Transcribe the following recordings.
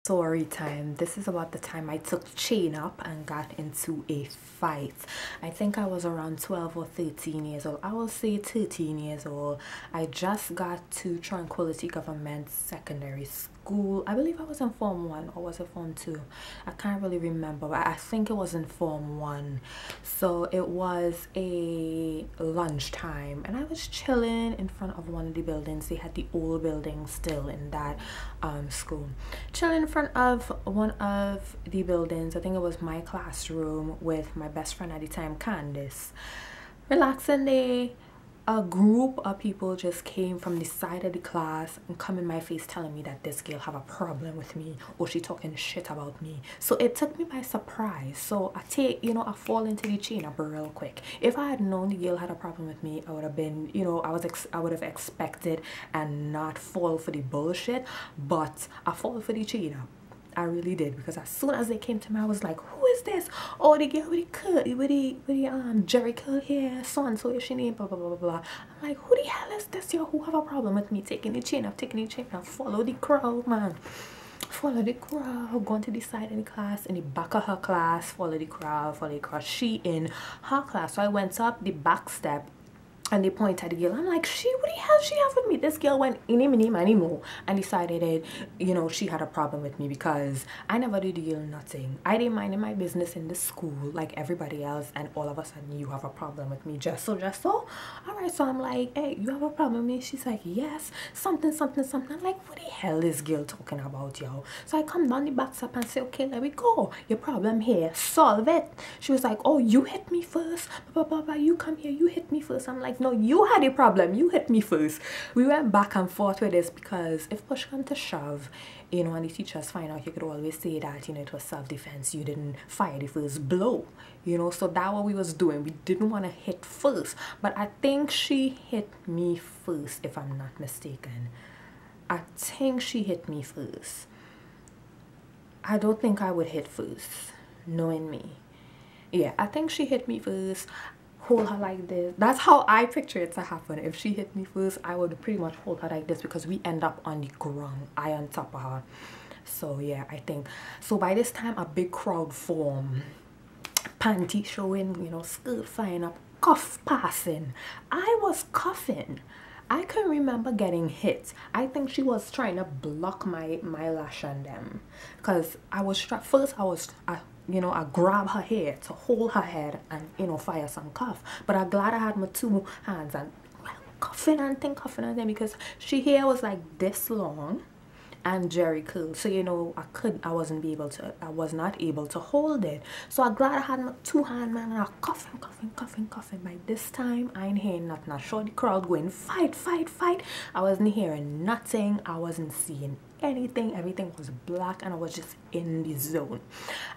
story time. This is about the time I took chain up and got into a fight. I think I was around 12 or 13 years old. I will say 13 years old. I just got to Tranquility Government Secondary School. I believe I was in Form 1 or was it Form 2? I can't really remember, but I think it was in Form 1. So it was a lunchtime and I was chilling in front of one of the buildings. They had the old building still in that school. Chilling in front of one of the buildings. I think it was my classroom with my best friend at the time, Candice. Relaxing day. A group of people just came from the side of the class and come in my face telling me that this girl have a problem with me or she talking shit about me. So it took me by surprise. So I fall into the chain up real quick. If I had known the girl had a problem with me, I would have been, I would have expected and not fall for the bullshit, but I fall for the chain up. I really did, because as soon as they came to me, I was like, who is this? Oh, the girl with the Jerry curl hair, so and so is she name, blah blah blah blah. I'm like, who the hell is this, yo, who have a problem with me taking the chain up, follow the crowd, man. Follow the crowd, going to the side of the class, in the back of her class, follow the crowd. She in her class. So I went up the back step and they point at the girl. I'm like, what the hell she have with me? This girl went anymore and decided that, she had a problem with me because I never did the girl nothing. I didn't mind my business in the school like everybody else, and all of a sudden you have a problem with me. Just so. Alright, so I'm like, hey, you have a problem with me? She's like, yes, something. I'm like, what the hell is girl talking about, yo? So I come down the back step and say, okay, let me go. Your problem here, solve it. She was like, oh, you hit me first. You come here, you hit me first. I'm like, no, you had a problem, you hit me first. We went back and forth with this because if push come to shove, and the teachers find out, you could always say that, it was self-defense, you didn't fire the first blow, so that's what we was doing. We didn't want to hit first, but I think she hit me first, if I'm not mistaken. I think she hit me first. I don't think I would hit first, knowing me. Yeah, I think she hit me first. Hold her like this. That's how I picture it to happen. If she hit me first, I would pretty much hold her like this, because we end up on the ground, I on top of her. So yeah, I think so. By this time a big crowd formed, panty showing, skirt flying up, cuff passing. I was cuffing. I can remember getting hit. I think she was trying to block my lash on them, because I was first I grab her hair to hold her head and fire some cuff. But I'm glad I had my two hands and cuffing and them, because she hair was like this long and Jerry curl. So I was not able to hold it. So I'm glad I had my two hand, man, and I cuffing. By this time I ain't hearing nothing. I saw the crowd going fight. I wasn't hearing nothing. I wasn't seeing anything. Everything was black and I was just in the zone.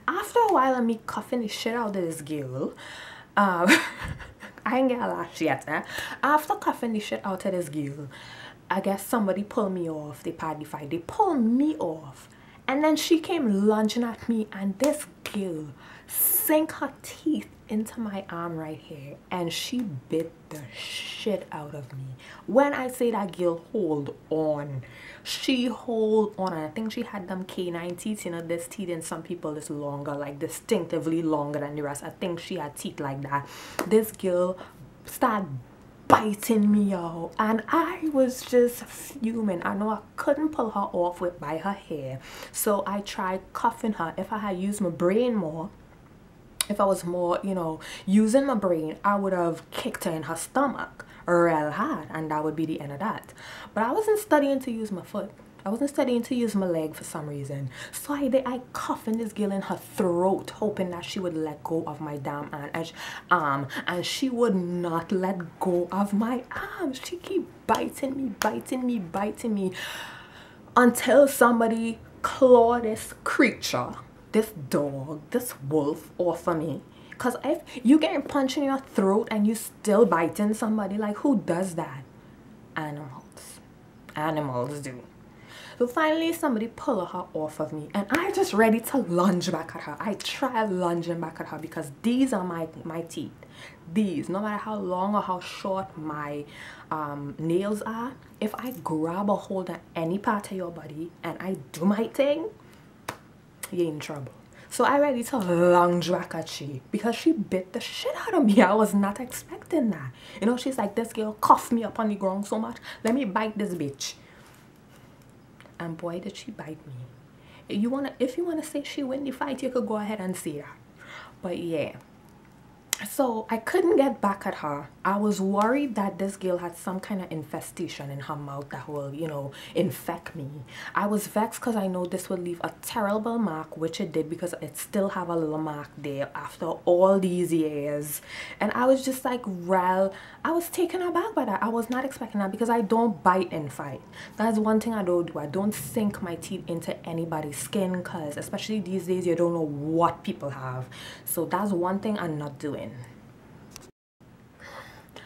After a while of me cuffing the shit out of this girl, I ain't get a lash yet, eh? After cuffing the shit out of this girl, I guess somebody pulled me off. They pulled me off, and then she came lunging at me, and this girl sank her teeth into my arm right here and she bit the shit out of me. When I say that girl hold on, she hold on. And I think she had them canine teeth. This teeth in some people is longer, like distinctively longer than the rest. I think she had teeth like that. This girl started biting me out and I was just fuming. I know I couldn't pull her off by her hair, so I tried cuffing her. If I had used my brain more, if I was more using my brain, I would have kicked her in her stomach real hard, and that would be the end of that. But I wasn't studying to use my foot. I wasn't studying to use my leg for some reason. So I cuffing this girl in her throat, hoping that she would let go of my damn arm. And she would not let go of my arm. She keep biting me. Until somebody claw this creature, this dog, this wolf off of me. Because if you getting punched in your throat and you still biting somebody, like, who does that? Animals do. So finally somebody pulled her off of me and I just ready to lunge back at her. I try lunging back at her because these are my teeth. These, no matter how long or how short my nails are, if I grab a hold of any part of your body and I do my thing, you're in trouble. So I ready to lunge back at she because she bit the shit out of me. I was not expecting that. You know, she's like, this girl cuffed me up on the ground so much. Let me bite this bitch. And boy, did she bite me. If you wanna say she win the fight, you could go ahead and say that. But yeah. So I couldn't get back at her. I was worried that this girl had some kind of infestation in her mouth that will, you know, infect me. I was vexed because I know this would leave a terrible mark, which it did because it still have a little mark there after all these years. And I was just like, well, I was taken aback by that. I was not expecting that because I don't bite and fight. That's one thing I don't do. I don't sink my teeth into anybody's skin because especially these days you don't know what people have. So that's one thing I'm not doing.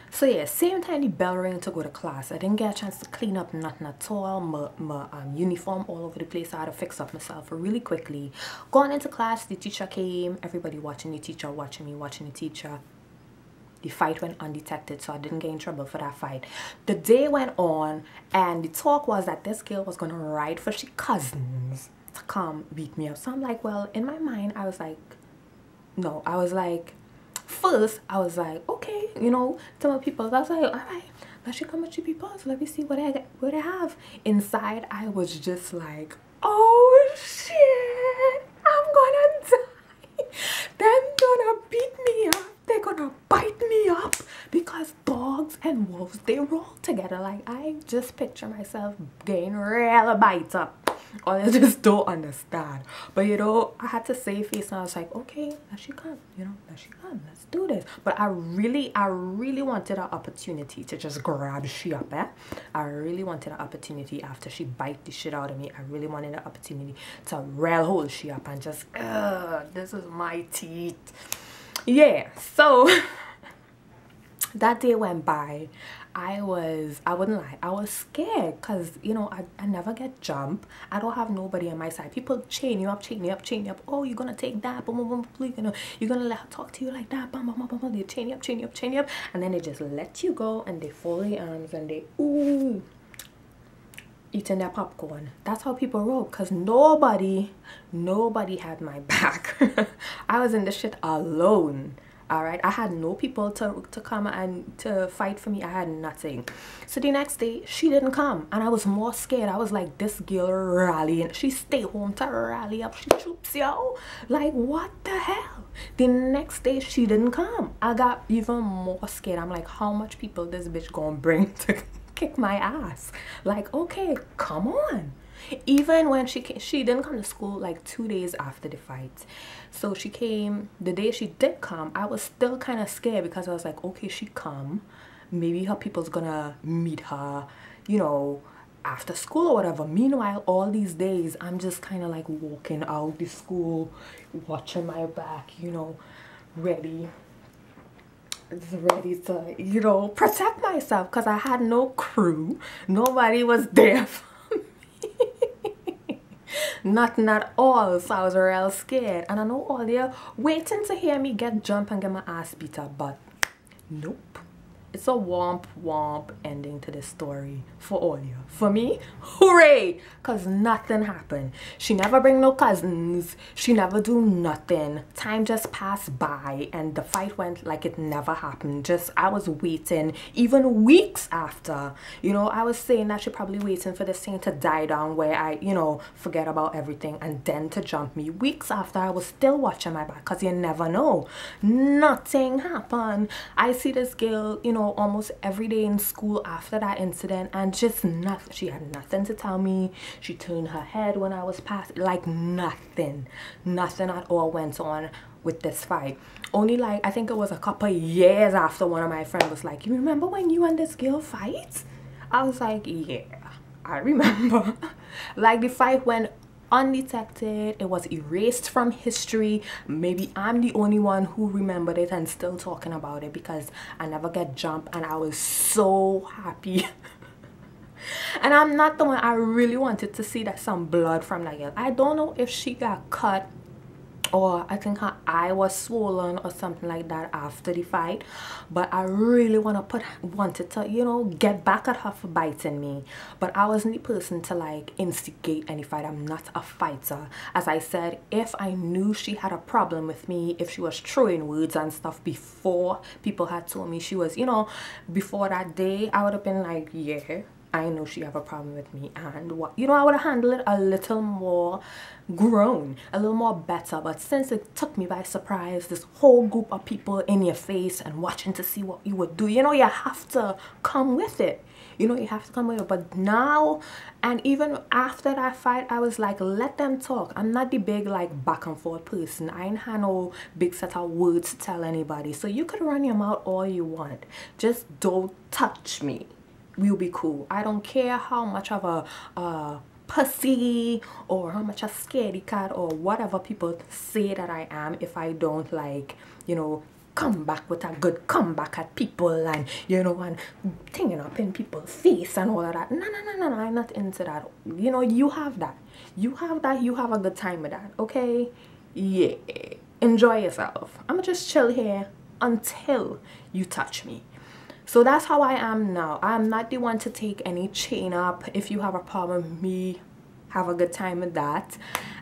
So yeah, same time the bell rang to go to class. I didn't get a chance to clean up nothing at all. My uniform all over the place. I had to fix up myself really quickly. Going into class, the teacher came. Everybody watching the teacher, watching me, watching the teacher. The fight went undetected, so I didn't get in trouble for that fight. The day went on, and the talk was that this girl was going to ride for she cousins to come beat me up. So I'm like, well, in my mind, I was like, no. I was like, first, I was like, okay, you know, to my people, I was like, all right, let she come with you people, so let me see what I have. Inside, I was just like, oh shit, I'm gonna die. They're gonna beat me up. They're gonna bite me up because dogs and wolves, they roll together. Like, I just picture myself getting real bite up. Or I just don't understand. But you know, I had to save face and I was like, okay, let she come, you know, let she come, let's do this. But I really wanted an opportunity to just grab she up, I really wanted an opportunity after she bite the shit out of me. I really wanted an opportunity to rail hold she up and just, this is my teeth. Yeah, so that day went by. I wouldn't lie, I was scared because, you know, I never get jumped. I don't have nobody on my side. People chain you up. Oh, you're gonna take that, boom, boom, boom, you're gonna let her talk to you like that, bam, bam, bam, bam. They chain you up, and then they just let you go and they fold their arms and they, ooh, eating their popcorn. That's how people roll because nobody had my back. I was in this shit alone. All right, I had no people to come and to fight for me. I had nothing. So the next day she didn't come and I was more scared. I was like, this girl rallying, she stay home to rally up she troops, yo, like what the hell. The next day she didn't come. I got even more scared. I'm like, how much people this bitch gonna bring to kick my ass? Like, okay, come on. Even when she didn't come to school like 2 days after the fight. So she came the day she did come. I was still kind of scared because I was like, okay, she come, maybe her people's gonna meet her, you know, after school or whatever. Meanwhile, all these days I'm just kind of like walking out the school, watching my back, you know, ready to, you know, protect myself because I had no crew. Nobody was there for nothing at all. So I was real scared, and I know all they're waiting to hear me get jumped and get my ass beat up, but nope. It's a womp ending to this story for all you. For me, hooray, because nothing happened. She never bring no cousins. She never do nothing. Time just passed by and the fight went like it never happened. Just, I was waiting even weeks after. You know, I was saying that she probably waiting for this thing to die down where I, you know, forget about everything and then to jump me. Weeks after, I was still watching my back because you never know. Nothing happened. I see this girl, you know, almost every day in school after that incident, and just nothing. She had nothing to tell me. She turned her head when I was past, like nothing at all went on with this fight. Only like, I think it was a couple years after, one of my friends was like, you remember when you and this girl fight? I was like, yeah, I remember. Like, the fight went undetected. It was erased from history. Maybe I'm the only one who remembered it and still talking about it because I never get jumped, and I was so happy. And I'm not the one. I really wanted to see that some blood from that girl. I don't know if she got cut or I think her eye was swollen or something like that after the fight. But I really wanted to, you know, get back at her for biting me. But I wasn't the person to like instigate any fight. I'm not a fighter. As I said, if I knew she had a problem with me, if she was throwing words and stuff before people had told me she was, you know, before that day, I would have been like, yeah, I know she have a problem with me, and what, you know, I would have handled it a little more grown, a little more better. But since it took me by surprise, this whole group of people in your face and watching to see what you would do, you know, you have to come with it. You know, you have to come with it. But now, and even after that fight, I was like, let them talk. I'm not the big like back and forth person. I ain't had no big set of words to tell anybody. So you could run your mouth all you want, just don't touch me. We'll be cool. I don't care how much of a pussy or how much a scaredy cat or whatever people say that I am, if I don't, like, you know, come back with a good comeback at people and, you know, and tinging up in people's face and all of that. No, I'm not into that. You know, you have that. You have that. You have a good time with that. Okay? Yeah. Enjoy yourself. I'm gonna just chill here until you touch me. So that's how I am now. I'm not the one to take any chain up. If you have a problem with me, have a good time with that.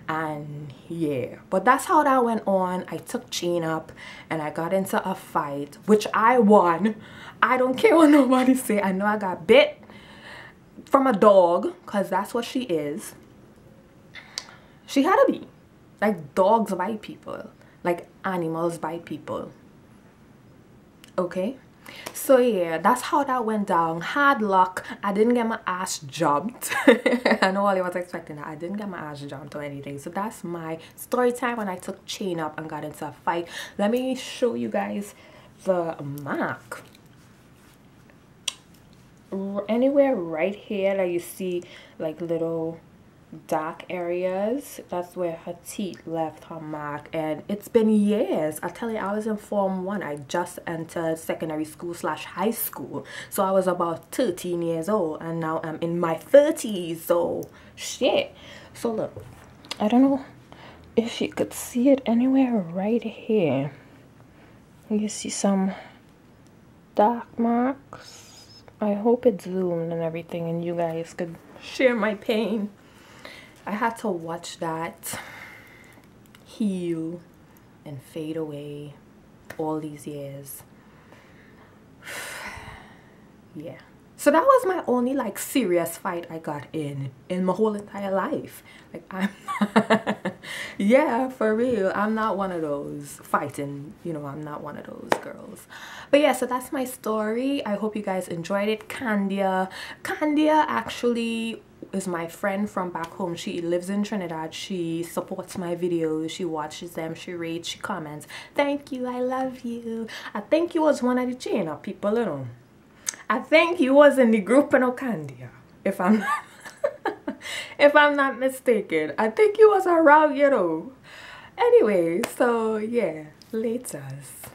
And yeah, but that's how that went on. I took chain up and I got into a fight, which I won. I don't care what nobody say. I know I got bit from a dog, because that's what she is. She had to be. Like, dogs bite people. Like, animals bite people. Okay? So yeah, that's how that went down. Hard luck. I didn't get my ass jumped. I know all you was expecting that. I didn't get my ass jumped or anything. So that's my story time when I took chain up and got into a fight. Let me show you guys the mark. Anywhere right here that you see like little dark areas, that's where her teeth left her mark. And it's been years. I tell you, I was in Form 1. I just entered secondary school / high school, so I was about 13 years old, and now I'm in my 30s. So shit. So look, I don't know if you could see it anywhere right here. You see some dark marks. I hope it's zoomed and everything and you guys could share my pain. I had to watch that heal and fade away all these years. Yeah. So that was my only like serious fight I got in my whole entire life. Like, I'm yeah, for real, I'm not one of those fighting, you know, I'm not one of those girls. But yeah, so that's my story. I hope you guys enjoyed it. Candia actually is my friend from back home. She lives in Trinidad. She supports my videos, she watches them, she rates, she comments. Thank you, I love you. I think you was one of the chain up people, you know. I think you was in the group in Candia, if I'm if I'm not mistaken. I think you was around, you know. Anyway, so yeah, laters.